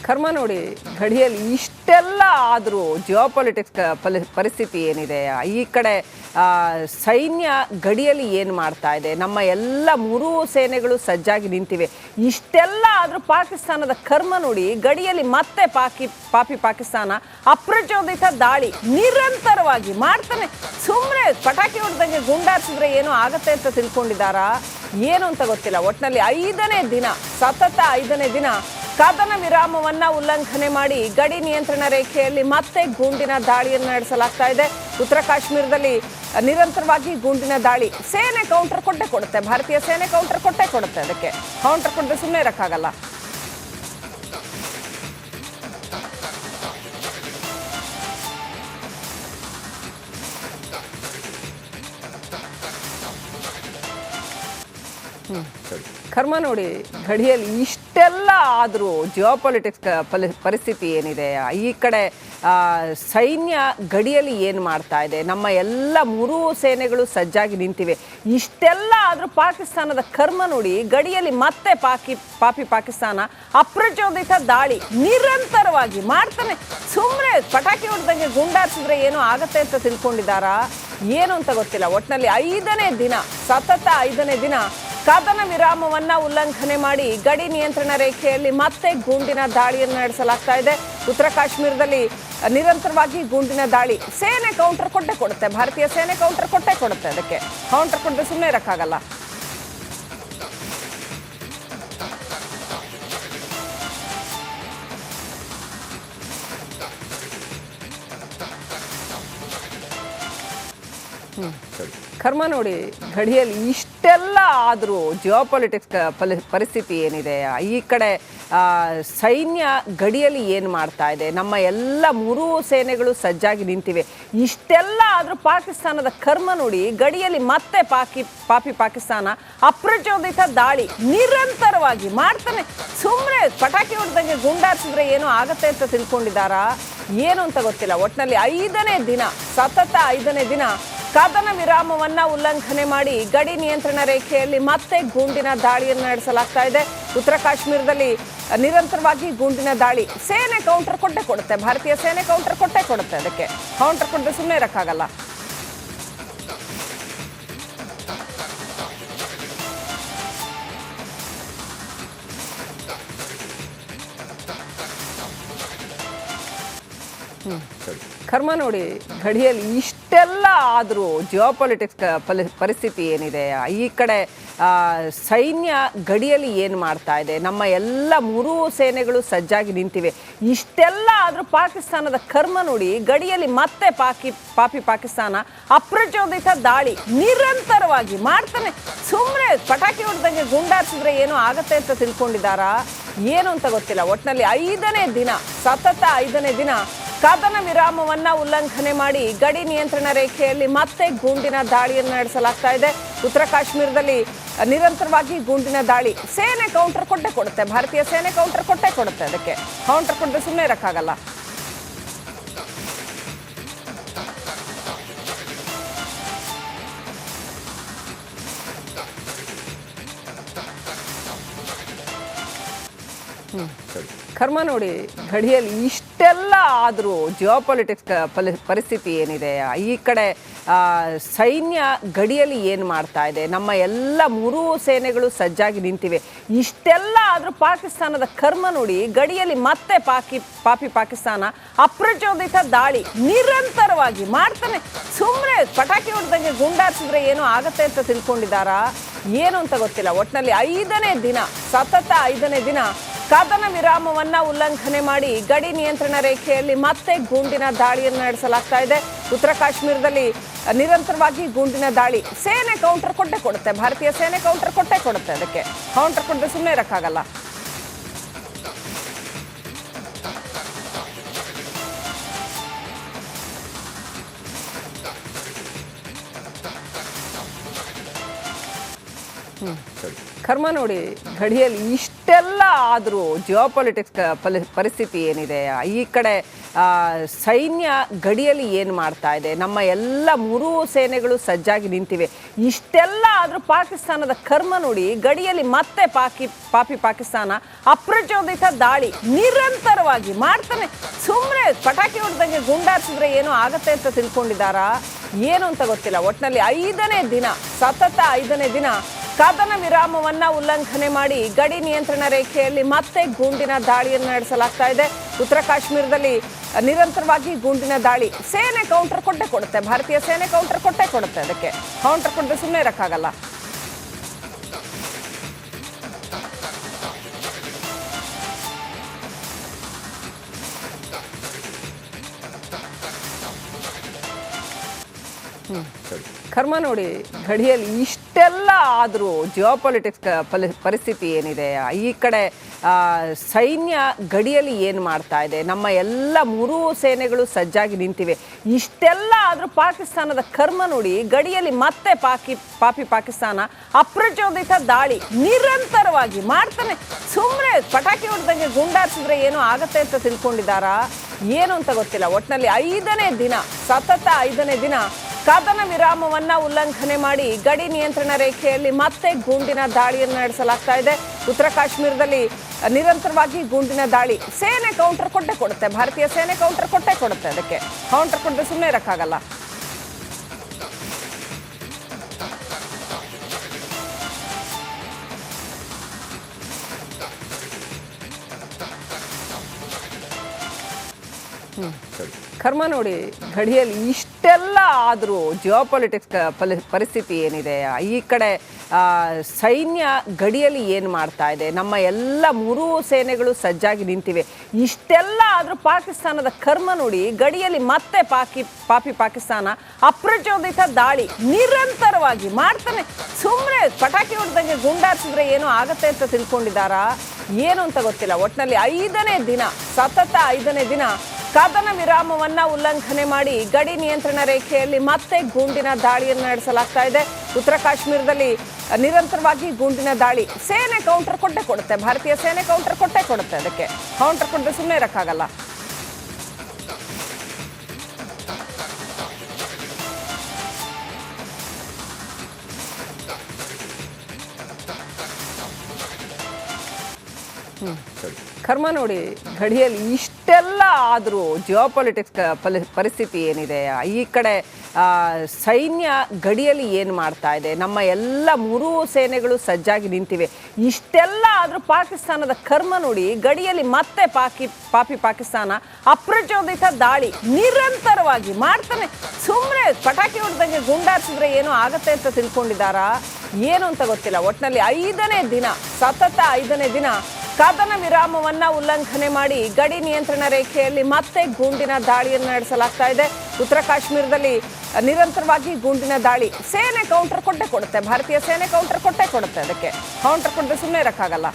ಕರ್ಮ ನೋಡಿ, ಗಡಿಯಲ್ಲಿ ಇಷ್ಟೆಲ್ಲ ಆದರೂ ಜಿಯೋಪಾಲಿಟಿಕ್ಸ್ ಪರಿಸ್ಥಿತಿ ಏನಿದೆ, ಈ ಕಡೆ ಸೈನ್ಯ ಗಡಿಯಲ್ಲಿ ಏನು ಮಾಡ್ತಾ ಇದೆ, ನಮ್ಮ ಎಲ್ಲ ಮೂರೂ ಸೇನೆಗಳು ಸಜ್ಜಾಗಿ ನಿಂತಿವೆ. ಇಷ್ಟೆಲ್ಲ ಆದರೂ ಪಾಕಿಸ್ತಾನದ ಕರ್ಮ ನೋಡಿ, ಗಡಿಯಲ್ಲಿ ಮತ್ತೆ ಪಾಕಿಸ್ತಾನ ಅಪ್ರಚೋದಿತ ದಾಳಿ ನಿರಂತರವಾಗಿ ಮಾಡ್ತಾನೆ. ಸುಮ್ಮನೆ ಪಟಾಕಿ ಹೊಡೆದಂಗೆ ಗುಂಡಾರಿಸಿದ್ರೆ ಏನೋ ಆಗತ್ತೆ ಅಂತ ತಿಳ್ಕೊಂಡಿದ್ದಾರಾ, ಏನು ಅಂತ ಗೊತ್ತಿಲ್ಲ. ಒಟ್ಟಿನಲ್ಲಿ ಸತತ 5ನೇ ದಿನ ಕದನ ವಿರಾಮವನ್ನ ಉಲ್ಲಂಘನೆ ಮಾಡಿ ಗಡಿ ನಿಯಂತ್ರಣ ರೇಖೆಯಲ್ಲಿ ಮತ್ತೆ ಗುಂಡಿನ ದಾಳಿಯನ್ನು ನಡೆಸಲಾಗ್ತಾ ಇದೆ. ಉತ್ತರ ಕಾಶ್ಮೀರದಲ್ಲಿ ನಿರಂತರವಾಗಿ ಗುಂಡಿನ ದಾಳಿ. ಸೇನೆ ಕೌಂಟರ್ ಕೊಡುತ್ತೆ, ಭಾರತೀಯ ಸೇನೆ ಕೌಂಟರ್ ಕೊಡುತ್ತೆ. ಅದಕ್ಕೆ ಕೌಂಟರ್ ಕೊಟ್ಟರೆ ಸುಮ್ಮನೆ ಇರಕ್ಕಾಗಲ್ಲ. ಕರ್ಮ ನೋಡಿ, ಗಡಿಯಲ್ಲಿ ಇಷ್ಟೆಲ್ಲ ಆದರೂ ಜಿಯೋಪಾಲಿಟಿಕ್ಸ್ ಪರಿಸ್ಥಿತಿ ಏನಿದೆ, ಈ ಕಡೆ ಸೈನ್ಯ ಗಡಿಯಲ್ಲಿ ಏನು ಮಾಡ್ತಾ ಇದೆ, ನಮ್ಮ ಎಲ್ಲ ಮೂರೂ ಸೇನೆಗಳು ಸಜ್ಜಾಗಿ ನಿಂತಿವೆ. ಇಷ್ಟೆಲ್ಲ ಆದರೂ ಪಾಕಿಸ್ತಾನದ ಕರ್ಮ ನೋಡಿ, ಗಡಿಯಲ್ಲಿ ಮತ್ತೆ ಪಾಕಿಸ್ತಾನ ಅಪ್ರಚೋದಿತ ದಾಳಿ ನಿರಂತರವಾಗಿ ಮಾಡ್ತಾನೆ. ಸುಮ್ಮನೆ ಪಟಾಕಿ ಹೊಡೆದಂಗೆ ಗುಂಡಾರಿಸಿದ್ರೆ ಏನೋ ಆಗತ್ತೆ ಅಂತ ತಿಳ್ಕೊಂಡಿದ್ದಾರಾ, ಏನು ಅಂತ ಗೊತ್ತಿಲ್ಲ. ಒಟ್ಟಿನಲ್ಲಿ ಸತತ 5ನೇ ದಿನ ಕದನ ವಿರಾಮವನ್ನ ಉಲ್ಲಂಘನೆ ಮಾಡಿ ಗಡಿ ನಿಯಂತ್ರಣ ರೇಖೆಯಲ್ಲಿ ಮತ್ತೆ ಗುಂಡಿನ ದಾಳಿಯನ್ನು ನಡೆಸಲಾಗ್ತಾ ಇದೆ. ಉತ್ತರ ಕಾಶ್ಮೀರದಲ್ಲಿ ನಿರಂತರವಾಗಿ ಗುಂಡಿನ ದಾಳಿ. ಸೇನೆ ಕೌಂಟರ್ ಕೊಡುತ್ತೆ, ಭಾರತೀಯ ಸೇನೆ ಕೌಂಟರ್ ಕೊಡುತ್ತೆ. ಅದಕ್ಕೆ ಕೌಂಟರ್ ಕೊಟ್ಟರೆ ಸುಮ್ಮನೆ ಇರಕ್ಕಾಗಲ್ಲ. ಕರ್ಮ ನೋಡಿ, ಗಡಿಯಲ್ಲಿ ಇಷ್ಟೆಲ್ಲ ಆದರೂ ಜಿಯೋಪಾಲಿಟಿಕ್ಸ್ ಪರಿಸ್ಥಿತಿ ಏನಿದೆ, ಈ ಕಡೆ ಸೈನ್ಯ ಗಡಿಯಲ್ಲಿ ಏನು ಮಾಡ್ತಾ ಇದೆ, ನಮ್ಮ ಎಲ್ಲ ಮೂರೂ ಸೇನೆಗಳು ಸಜ್ಜಾಗಿ ನಿಂತಿವೆ. ಇಷ್ಟೆಲ್ಲ ಆದರೂ ಪಾಕಿಸ್ತಾನದ ಕರ್ಮ ನೋಡಿ, ಗಡಿಯಲ್ಲಿ ಮತ್ತೆ ಪಾಕಿಸ್ತಾನ ಅಪ್ರಚೋದಿತ ದಾಳಿ ನಿರಂತರವಾಗಿ ಮಾಡ್ತಾನೆ. ಸುಮ್ಮನೆ ಪಟಾಕಿ ಹೊಡೆದಂಗೆ ಗುಂಡಾರಿಸಿದ್ರೆ ಏನೋ ಆಗತ್ತೆ ಅಂತ ತಿಳ್ಕೊಂಡಿದ್ದಾರಾ, ಏನು ಅಂತ ಗೊತ್ತಿಲ್ಲ. ಒಟ್ಟಿನಲ್ಲಿ ಸತತ 5ನೇ ದಿನ ಕದನ ವಿರಾಮವನ್ನ ಉಲ್ಲಂಘನೆ ಮಾಡಿ ಗಡಿ ನಿಯಂತ್ರಣ ರೇಖೆಯಲ್ಲಿ ಮತ್ತೆ ಗುಂಡಿನ ದಾಳಿಯನ್ನು ನಡೆಸಲಾಗ್ತಾ ಇದೆ. ಉತ್ತರ ಕಾಶ್ಮೀರದಲ್ಲಿ ನಿರಂತರವಾಗಿ ಗುಂಡಿನ ದಾಳಿ. ಸೇನೆ ಕೌಂಟರ್ ಕೊಡುತ್ತೆ, ಭಾರತೀಯ ಸೇನೆ ಕೌಂಟರ್ ಕೊಡುತ್ತೆ. ಅದಕ್ಕೆ ಕೌಂಟರ್ ಕೊಟ್ಟರೆ ಸುಮ್ಮನೆ ಇರಕ್ಕಾಗಲ್ಲ. ಕರ್ಮ ನೋಡಿ, ಗಡಿಯಲ್ಲಿ ಇಷ್ಟೆಲ್ಲ ಆದರೂ ಜಿಯೋಪಾಲಿಟಿಕ್ಸ್ ಪರಿಸ್ಥಿತಿ ಏನಿದೆ, ಈ ಕಡೆ ಸೈನ್ಯ ಗಡಿಯಲ್ಲಿ ಏನು ಮಾಡ್ತಾ ಇದೆ, ನಮ್ಮ ಎಲ್ಲ ಮೂರೂ ಸೇನೆಗಳು ಸಜ್ಜಾಗಿ ನಿಂತಿವೆ. ಇಷ್ಟೆಲ್ಲ ಆದರೂ ಪಾಕಿಸ್ತಾನದ ಕರ್ಮ ನೋಡಿ, ಗಡಿಯಲ್ಲಿ ಮತ್ತೆ ಪಾಕಿಸ್ತಾನ ಅಪ್ರಚೋದಿತ ದಾಳಿ ನಿರಂತರವಾಗಿ ಮಾಡ್ತಾನೆ. ಸುಮ್ಮನೆ ಪಟಾಕಿ ಹೊಡೆದಂಗೆ ಗುಂಡಾರಿಸಿದ್ರೆ ಏನೋ ಆಗತ್ತೆ ಅಂತ ತಿಳ್ಕೊಂಡಿದ್ದಾರಾ, ಏನು ಅಂತ ಗೊತ್ತಿಲ್ಲ. ಒಟ್ಟಿನಲ್ಲಿ ಸತತ 5ನೇ ದಿನ ಕದನ ವಿರಾಮವನ್ನ ಉಲ್ಲಂಘನೆ ಮಾಡಿ ಗಡಿ ನಿಯಂತ್ರಣ ರೇಖೆಯಲ್ಲಿ ಮತ್ತೆ ಗುಂಡಿನ ದಾಳಿಯನ್ನು ನಡೆಸಲಾಗ್ತಾ ಇದೆ. ಉತ್ತರ ಕಾಶ್ಮೀರದಲ್ಲಿ ನಿರಂತರವಾಗಿ ಗುಂಡಿನ ದಾಳಿ. ಸೇನೆ ಕೌಂಟರ್ ಕೊಡುತ್ತೆ, ಭಾರತೀಯ ಸೇನೆ ಕೌಂಟರ್ ಕೊಡುತ್ತೆ. ಅದಕ್ಕೆ ಕೌಂಟರ್ ಕೊಟ್ಟರೆ ಸುಮ್ಮನೆ ಇರಕ್ಕಾಗಲ್ಲ. ಕರ್ಮ ನೋಡಿ, ಗಡಿಯಲ್ಲಿ ಇಷ್ಟೆಲ್ಲ ಆದರೂ ಜಿಯೋಪಾಲಿಟಿಕ್ಸ್ ಪರಿಸ್ಥಿತಿ ಏನಿದೆ, ಈ ಕಡೆ ಸೈನ್ಯ ಗಡಿಯಲ್ಲಿ ಏನು ಮಾಡ್ತಾ ಇದೆ, ನಮ್ಮ ಎಲ್ಲ ಮೂರೂ ಸೇನೆಗಳು ಸಜ್ಜಾಗಿ ನಿಂತಿವೆ. ಇಷ್ಟೆಲ್ಲ ಆದರೂ ಪಾಕಿಸ್ತಾನದ ಕರ್ಮ ನೋಡಿ, ಗಡಿಯಲ್ಲಿ ಮತ್ತೆ ಪಾಕಿಸ್ತಾನ ಅಪ್ರಚೋದಿತ ದಾಳಿ ನಿರಂತರವಾಗಿ ಮಾಡ್ತಾನೆ. ಸುಮ್ಮನೆ ಪಟಾಕಿ ಹೊಡೆದಂಗೆ ಗುಂಡಾರಿಸಿದ್ರೆ ಏನೋ ಆಗತ್ತೆ ಅಂತ ತಿಳ್ಕೊಂಡಿದ್ದಾರಾ, ಏನು ಅಂತ ಗೊತ್ತಿಲ್ಲ. ಒಟ್ಟಿನಲ್ಲಿ ಸತತ 5ನೇ ದಿನ ಕದನ ವಿರಾಮವನ್ನ ಉಲ್ಲಂಘನೆ ಮಾಡಿ ಗಡಿ ನಿಯಂತ್ರಣ ರೇಖೆಯಲ್ಲಿ ಮತ್ತೆ ಗುಂಡಿನ ದಾಳಿಯನ್ನು ನಡೆಸಲಾಗ್ತಾ ಇದೆ. ಉತ್ತರ ಕಾಶ್ಮೀರದಲ್ಲಿ ನಿರಂತರವಾಗಿ ಗುಂಡಿನ ದಾಳಿ. ಸೇನೆ ಕೌಂಟರ್ ಕೊಡುತ್ತೆ, ಭಾರತೀಯ ಸೇನೆ ಕೌಂಟರ್ ಕೊಡುತ್ತೆ. ಅದಕ್ಕೆ ಕೌಂಟರ್ ಕೊಟ್ಟರೆ ಸುಮ್ಮನೆ ಇರಕ್ಕಾಗಲ್ಲ. ಕರ್ಮ ನೋಡಿ, ಗಡಿಯಲ್ಲಿ ಇಷ್ಟೆಲ್ಲ ಆದರೂ ಜಿಯೋಪಾಲಿಟಿಕ್ಸ್ ಪರಿಸ್ಥಿತಿ ಏನಿದೆ ಈ ಕಡೆ ಸೈನ್ಯ ಗಡಿಯಲ್ಲಿ ಏನು ಮಾಡ್ತಾ ಇದೆ, ನಮ್ಮ ಎಲ್ಲ ಮೂರೂ ಸೇನೆಗಳು ಸಜ್ಜಾಗಿ ನಿಂತಿವೆ. ಇಷ್ಟೆಲ್ಲ ಆದರೂ ಪಾಕಿಸ್ತಾನದ ಕರ್ಮ ನೋಡಿ, ಗಡಿಯಲ್ಲಿ ಮತ್ತೆ ಪಾಕಿಸ್ತಾನ ಅಪ್ರಚೋದಿತ ದಾಳಿ ನಿರಂತರವಾಗಿ ಮಾಡ್ತಾನೆ. ಸುಮ್ಮನೆ ಪಟಾಕಿ ಹೊಡೆದಂಗೆ ಗುಂಡಾರಿಸಿದ್ರೆ ಏನೋ ಆಗತ್ತೆ ಅಂತ ತಿಳ್ಕೊಂಡಿದ್ದಾರಾ, ಏನು ಅಂತ ಗೊತ್ತಿಲ್ಲ. ಒಟ್ಟಿನಲ್ಲಿ 5ನೇ ದಿನ ಸತತ 5ನೇ ದಿನ ಕದನ ವಿರಾಮವನ್ನ ಉಲ್ಲಂಘನೆ ಮಾಡಿ ಗಡಿ ನಿಯಂತ್ರಣ ರೇಖೆಯಲ್ಲಿ ಮತ್ತೆ ಗುಂಡಿನ ದಾಳಿಯನ್ನು ನಡೆಸಲಾಗ್ತಾ ಇದೆ. ಉತ್ತರ ಕಾಶ್ಮೀರದಲ್ಲಿ ನಿರಂತರವಾಗಿ ಗುಂಡಿನ ದಾಳಿ. ಸೇನೆ ಕೌಂಟರ್ ಕೊಡುತ್ತೆ, ಭಾರತೀಯ ಸೇನೆ ಕೌಂಟರ್ ಕೊಡುತ್ತೆ. ಅದಕ್ಕೆ ಕೌಂಟರ್ ಕೊಟ್ಟರೆ ಸುಮ್ಮನೆ ಇರಕ್ಕಾಗಲ್ಲ. ಕರ್ಮ ನೋಡಿ, ಗಡಿಯಲ್ಲಿ ಇಷ್ಟೆಲ್ಲ ಆದರೂ ಜಿಯೋಪಾಲಿಟಿಕ್ಸ್ ಪರಿಸ್ಥಿತಿ ಏನಿದೆ ಈ ಕಡೆ ಸೈನ್ಯ ಗಡಿಯಲ್ಲಿ ಏನು ಮಾಡ್ತಾ ಇದೆ, ನಮ್ಮ ಎಲ್ಲ ಮೂರೂ ಸೇನೆಗಳು ಸಜ್ಜಾಗಿ ನಿಂತಿವೆ. ಇಷ್ಟೆಲ್ಲ ಆದರೂ ಪಾಕಿಸ್ತಾನದ ಕರ್ಮ ನೋಡಿ, ಗಡಿಯಲ್ಲಿ ಮತ್ತೆ ಪಾಕಿಸ್ತಾನ ಅಪ್ರಚೋದಿತ ದಾಳಿ ನಿರಂತರವಾಗಿ ಮಾಡ್ತಾನೆ. ಸುಮ್ಮನೆ ಪಟಾಕಿ ಹೊಡೆದಂಗೆ ಗುಂಡಾರಿಸಿದ್ರೆ ಏನೋ ಆಗತ್ತೆ ಅಂತ ತಿಳ್ಕೊಂಡಿದ್ದಾರಾ, ಏನು ಅಂತ ಗೊತ್ತಿಲ್ಲ. ಒಟ್ಟಿನಲ್ಲಿ 5ನೇ ದಿನ ಸತತ 5ನೇ ದಿನ ಕದನ ವಿರಾಮವನ್ನ ಉಲ್ಲಂಘನೆ ಮಾಡಿ ಗಡಿ ನಿಯಂತ್ರಣ ರೇಖೆಯಲ್ಲಿ ಮತ್ತೆ ಗುಂಡಿನ ದಾಳಿಯನ್ನು ನಡೆಸಲಾಗ್ತಾ ಇದೆ. ಉತ್ತರ ಕಾಶ್ಮೀರದಲ್ಲಿ ನಿರಂತರವಾಗಿ ಗುಂಡಿನ ದಾಳಿ. ಸೇನೆ ಕೌಂಟರ್ ಕೊಡುತ್ತೆ, ಭಾರತೀಯ ಸೇನೆ ಕೌಂಟರ್ ಕೊಡುತ್ತೆ. ಅದಕ್ಕೆ ಕೌಂಟರ್ ಕೊಟ್ಟರೆ ಸುಮ್ಮನೆ ಇರಕ್ಕಾಗಲ್ಲ. ಕರ್ಮ ನೋಡಿ, ಗಡಿಯಲ್ಲಿ ಇಷ್ಟೆಲ್ಲ ಆದರೂ ಜಿಯೋಪಾಲಿಟಿಕ್ಸ್ ಪರಿಸ್ಥಿತಿ ಏನಿದೆ ಈ ಕಡೆ ಸೈನ್ಯ ಗಡಿಯಲ್ಲಿ ಏನು ಮಾಡ್ತಾ ಇದೆ, ನಮ್ಮ ಎಲ್ಲ ಮೂರೂ ಸೇನೆಗಳು ಸಜ್ಜಾಗಿ ನಿಂತಿವೆ. ಇಷ್ಟೆಲ್ಲ ಆದರೂ ಪಾಕಿಸ್ತಾನದ ಕರ್ಮ ನೋಡಿ, ಗಡಿಯಲ್ಲಿ ಮತ್ತೆ ಪಾಕಿಸ್ತಾನ ಅಪ್ರಚೋದಿತ ದಾಳಿ ನಿರಂತರವಾಗಿ ಮಾಡ್ತಾನೆ. ಸುಮ್ಮನೆ ಪಟಾಕಿ ಹೊಡೆದಂಗೆ ಗುಂಡಾರಿಸಿದ್ರೆ ಏನೋ ಆಗತ್ತೆ ಅಂತ ತಿಳ್ಕೊಂಡಿದ್ದಾರಾ, ಏನು ಅಂತ ಗೊತ್ತಿಲ್ಲ. ಒಟ್ಟಿನಲ್ಲಿ 5ನೇ ದಿನ ಸತತ 5ನೇ ದಿನ ಕದನ ವಿರಾಮವನ್ನ ಉಲ್ಲಂಘನೆ ಮಾಡಿ ಗಡಿ ನಿಯಂತ್ರಣ ರೇಖೆಯಲ್ಲಿ ಮತ್ತೆ ಗುಂಡಿನ ದಾಳಿಯನ್ನು ನಡೆಸಲಾಗ್ತಾ ಇದೆ. ಉತ್ತರ ಕಾಶ್ಮೀರದಲ್ಲಿ ನಿರಂತರವಾಗಿ ಗುಂಡಿನ ದಾಳಿ. ಸೇನೆ ಕೌಂಟರ್ ಕೊಡುತ್ತೆ, ಭಾರತೀಯ ಸೇನೆ ಕೌಂಟರ್ ಕೊಡುತ್ತೆ. ಅದಕ್ಕೆ ಕೌಂಟರ್ ಕೊಟ್ಟರೆ ಸುಮ್ಮನೆ ಇರಕ್ಕಾಗಲ್ಲ. ಕರ್ಮ ನೋಡಿ, ಗಡಿಯಲ್ಲಿ ಇಷ್ಟೆಲ್ಲ ಆದರೂ ಜಿಯೋಪಾಲಿಟಿಕ್ಸ್ ಪರಿಸ್ಥಿತಿ ಏನಿದೆ ಈ ಕಡೆ ಸೈನ್ಯ ಗಡಿಯಲ್ಲಿ ಏನು ಮಾಡ್ತಾ ಇದೆ, ನಮ್ಮ ಎಲ್ಲ ಮೂರೂ ಸೇನೆಗಳು ಸಜ್ಜಾಗಿ ನಿಂತಿವೆ. ಇಷ್ಟೆಲ್ಲ ಆದರೂ ಪಾಕಿಸ್ತಾನದ ಕರ್ಮ ನೋಡಿ, ಗಡಿಯಲ್ಲಿ ಮತ್ತೆ ಪಾಕಿಸ್ತಾನ ಅಪ್ರಚೋದಿತ ದಾಳಿ ನಿರಂತರವಾಗಿ ಮಾಡ್ತಾನೆ. ಸುಮ್ಮನೆ ಪಟಾಕಿ ಹೊಡೆದಂಗೆ ಗುಂಡಾರಿಸಿದ್ರೆ ಏನೋ ಆಗತ್ತೆ ಅಂತ ತಿಳ್ಕೊಂಡಿದ್ದಾರಾ, ಏನು ಅಂತ ಗೊತ್ತಿಲ್ಲ. ಒಟ್ಟಿನಲ್ಲಿ 5ನೇ ದಿನ ಸತತ 5ನೇ ದಿನ ಕದನ ವಿರಾಮವನ್ನ ಉಲ್ಲಂಘನೆ ಮಾಡಿ ಗಡಿ ನಿಯಂತ್ರಣ ರೇಖೆಯಲ್ಲಿ ಮತ್ತೆ ಗುಂಡಿನ ದಾಳಿಯನ್ನು ನಡೆಸಲಾಗ್ತಾ ಇದೆ. ಉತ್ತರ ಕಾಶ್ಮೀರದಲ್ಲಿ ನಿರಂತರವಾಗಿ ಗುಂಡಿನ ದಾಳಿ. ಸೇನೆ ಕೌಂಟರ್ ಕೊಡುತ್ತೆ, ಭಾರತೀಯ ಸೇನೆ ಕೌಂಟರ್ ಕೊಡುತ್ತೆ. ಅದಕ್ಕೆ ಕೌಂಟರ್ ಕೊಟ್ಟರೆ ಸುಮ್ಮನೆ ಇರಕ್ಕಾಗಲ್ಲ.